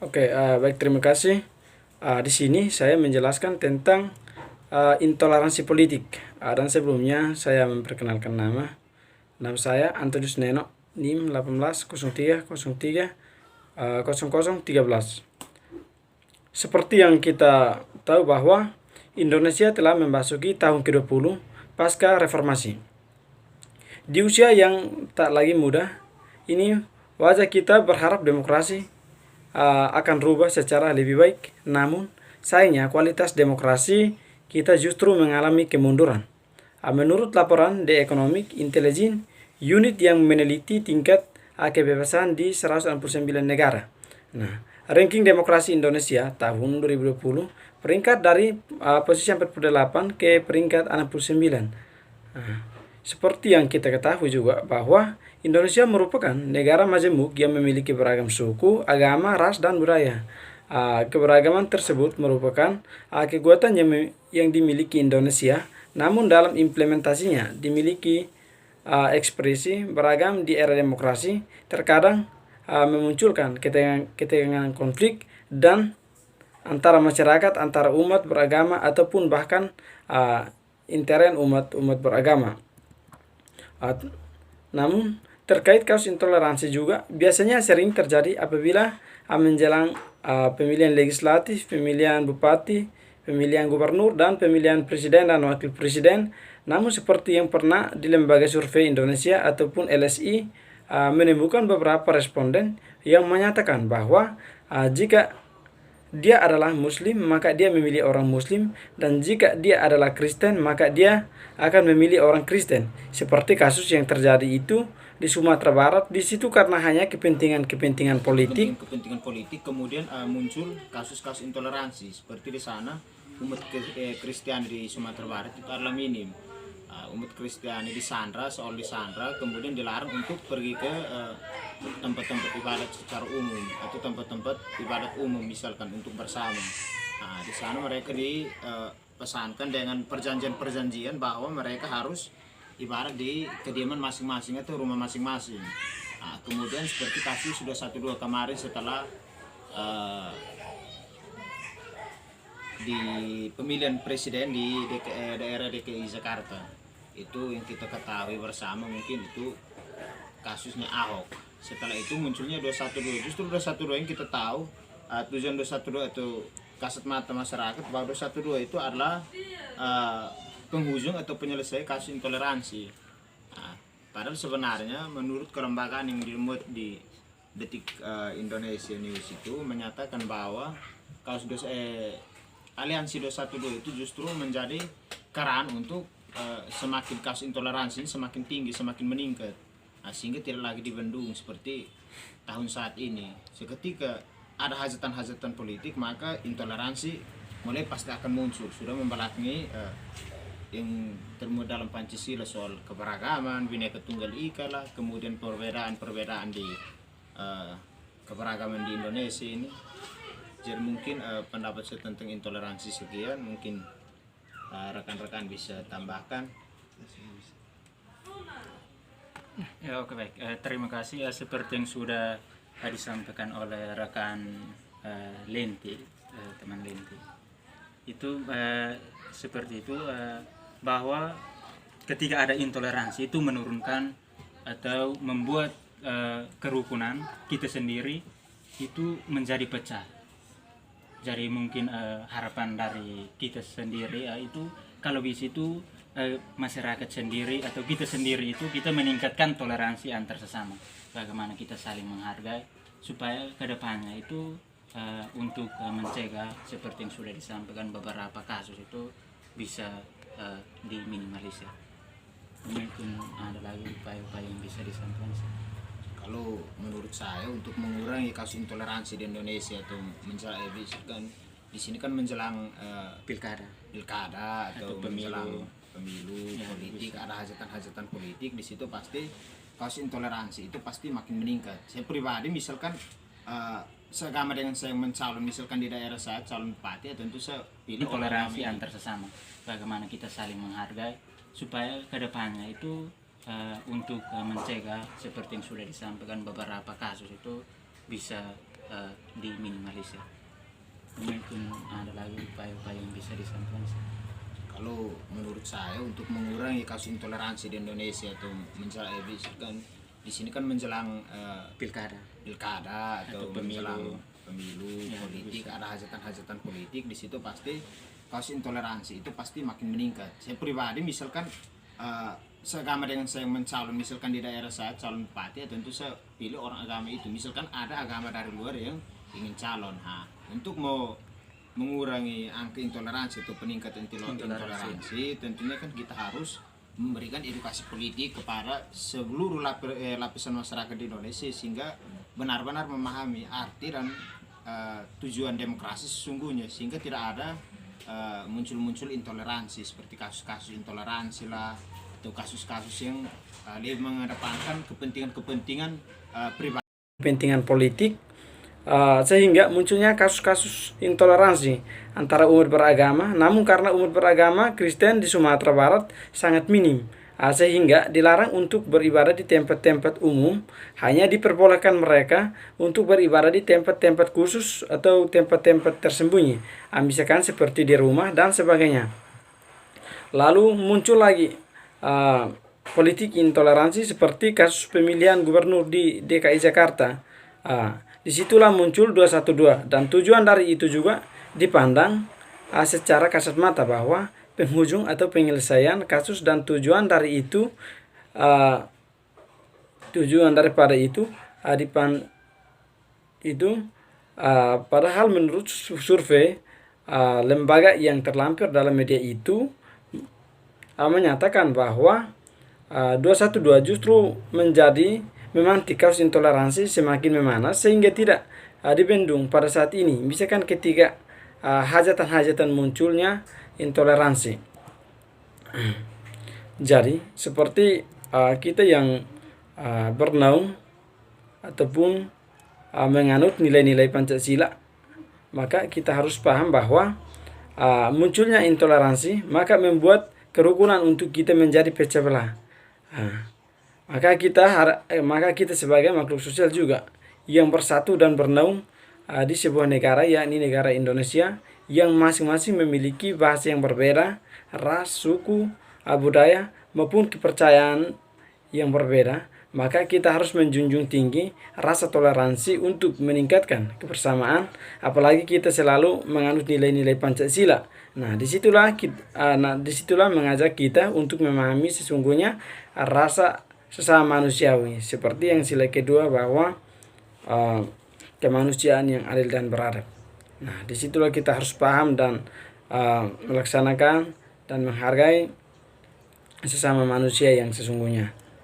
Baik, terima kasih. Di sini saya menjelaskan tentang intoleransi politik. Dan sebelumnya saya memperkenalkan nama. Nama saya Antonius Neno, NIM 1803030013. Seperti yang kita tahu bahwa Indonesia telah memasuki tahun ke-20 pasca reformasi. Di usia yang tak lagi muda, ini wajah kita berharap demokrasi akan rubah secara lebih baik. Namun, sayangnya kualitas demokrasi kita justru mengalami kemunduran. Menurut laporan The Economic Intelligence Unit yang meneliti tingkat kebebasan di 169 negara. Nah, ranking demokrasi Indonesia tahun 2020 peringkat dari posisi 48 ke peringkat 69. Nah, seperti yang kita ketahui juga bahwa Indonesia merupakan negara majemuk yang memiliki beragam suku, agama, ras, dan budaya. Keberagaman tersebut merupakan kekuatan yang dimiliki Indonesia, namun dalam implementasinya dimiliki ekspresi beragam di era demokrasi, terkadang memunculkan ketegangan konflik dan antara masyarakat, antara umat beragama, ataupun bahkan intern umat beragama. Namun terkait kasus intoleransi juga biasanya sering terjadi apabila menjelang pemilihan legislatif, pemilihan bupati, pemilihan gubernur, dan pemilihan presiden dan wakil presiden. Namun seperti yang pernah di lembaga survei Indonesia ataupun LSI menemukan beberapa responden yang menyatakan bahwa jika dia adalah muslim maka dia memilih orang muslim, dan jika dia adalah Kristen maka dia akan memilih orang Kristen. Seperti kasus yang terjadi itu di Sumatera Barat, di situ karena hanya kepentingan politik. Kepentingan politik kemudian muncul kasus-kasus intoleransi seperti di sana. Umat Kristiani di Sumatera Barat itu adalah minim. Umat Kristiani disandra, seolah disandra, kemudian dilarang untuk pergi ke tempat-tempat ibadat secara umum atau tempat-tempat ibadat umum misalkan untuk bersama. Di sana mereka dipesankan dengan perjanjian-perjanjian bahwa mereka harus ibarat di kediaman masing-masing atau rumah masing-masing. Kemudian seperti kasus sudah 1-2 kemarin setelah di pemilihan presiden di daerah DKI Jakarta, itu yang kita ketahui bersama, mungkin itu kasusnya Ahok. Setelah itu munculnya 212. Justru 212 yang kita tahu tujuan 212 itu kasat mata masyarakat bahwa 212 itu adalah penghujung atau penyelesaian kasus intoleransi. Padahal sebenarnya menurut kelembagaan yang dimuat di Detik Indonesia News itu menyatakan bahwa kasus aliansi 212 itu justru menjadi keran untuk semakin kasus intoleransi semakin tinggi, semakin meningkat. Sehingga tidak lagi dibendung seperti tahun saat ini. Seketika ada hajatan-hajatan politik, maka intoleransi mulai pasti akan muncul. Sudah membelakangi yang termuat dalam Pancasila soal keberagaman, Bhinneka Tunggal Ika lah, kemudian perbedaan-perbedaan di keberagaman di Indonesia ini. Jadi mungkin pendapat saya tentang intoleransi sekian, mungkin rekan-rekan bisa tambahkan. Ya, oke, baik. Terima kasih. Seperti yang sudah disampaikan oleh rekan Lenti, teman Lenti, itu seperti itu, bahwa ketika ada intoleransi itu menurunkan atau membuat kerukunan kita sendiri itu menjadi pecah. Jadi mungkin harapan dari kita sendiri itu kalau di situ masyarakat sendiri atau kita sendiri itu kita meningkatkan toleransi antar sesama, bagaimana kita saling menghargai supaya kedepannya itu untuk mencegah seperti yang sudah disampaikan beberapa kasus itu bisa diminimalisir. Mungkin ada lagi upaya-upaya yang bisa disampaikan. Kalau menurut saya untuk mengurangi kasus intoleransi di Indonesia atau kan di sini kan menjelang pilkada atau menjelang pemilu ya, politik, bisa. ada hajatan-hajatan politik, di situ pasti kasus intoleransi itu pasti makin meningkat. Saya pribadi misalkan seagama dengan saya mencalon misalkan di daerah saya calon bupati, tentu saya pilih toleransi antar sesama, bagaimana kita saling menghargai supaya kedepannya itu untuk mencegah seperti yang sudah disampaikan beberapa kasus itu bisa diminimalisir. Mungkin ada lagi upaya-upaya yang bisa disampaikan. Kalau menurut saya untuk mengurangi kasus intoleransi di Indonesia itu kan di sini kan menjelang Pilkada atau menjelang pemilu Ya, politik, bisa. ada hajatan-hajatan politik di situ pasti kasus intoleransi itu pasti makin meningkat. Saya pribadi misalkan seagama dengan saya mencalon, misalkan di daerah saya calon bupati, tentu saya pilih orang agama itu. Misalkan ada agama dari luar yang ingin calon, untuk mau mengurangi angka intoleransi atau peningkatan intoleransi, tentunya kan kita harus memberikan edukasi politik kepada seluruh lapisan masyarakat di Indonesia sehingga benar-benar memahami arti dan tujuan demokrasi sesungguhnya, sehingga tidak ada muncul-muncul intoleransi seperti kasus-kasus intoleransi lah atau kasus-kasus yang lebih mengedepankan kepentingan pribadi, kepentingan politik, sehingga munculnya kasus-kasus intoleransi antara umat beragama. Namun karena umat beragama Kristen di Sumatera Barat sangat minim, sehingga dilarang untuk beribadah di tempat-tempat umum, hanya diperbolehkan mereka untuk beribadah di tempat-tempat khusus atau tempat-tempat tersembunyi, misalkan seperti di rumah dan sebagainya. Lalu muncul lagi politik intoleransi seperti kasus pemilihan gubernur di DKI Jakarta. Disitulah muncul 212, dan tujuan dari itu juga dipandang secara kasat mata bahwa penghujung atau penyelesaian kasus, dan tujuan daripada itu padahal menurut survei lembaga yang terlampir dalam media itu menyatakan bahwa 212 justru memantik kasus intoleransi semakin memanas sehingga tidak dibendung pada saat ini, misalkan ketika hajatan-hajatan munculnya intoleransi. Jadi seperti kita yang bernaung ataupun menganut nilai-nilai Pancasila, maka kita harus paham bahwa munculnya intoleransi maka membuat kerukunan untuk kita menjadi pecah belah. Maka kita sebagai makhluk sosial juga yang bersatu dan bernaung di sebuah negara, yakni negara Indonesia, yang masing-masing memiliki bahasa yang berbeda, ras, suku, budaya maupun kepercayaan yang berbeda. Maka kita harus menjunjung tinggi rasa toleransi untuk meningkatkan kebersamaan, apalagi kita selalu menganut nilai-nilai Pancasila. Disitulah mengajak kita untuk memahami sesungguhnya rasa sesama manusiawi, seperti yang sila kedua bahwa kemanusiaan yang adil dan beradab. Disitulah kita harus paham dan melaksanakan dan menghargai sesama manusia yang sesungguhnya.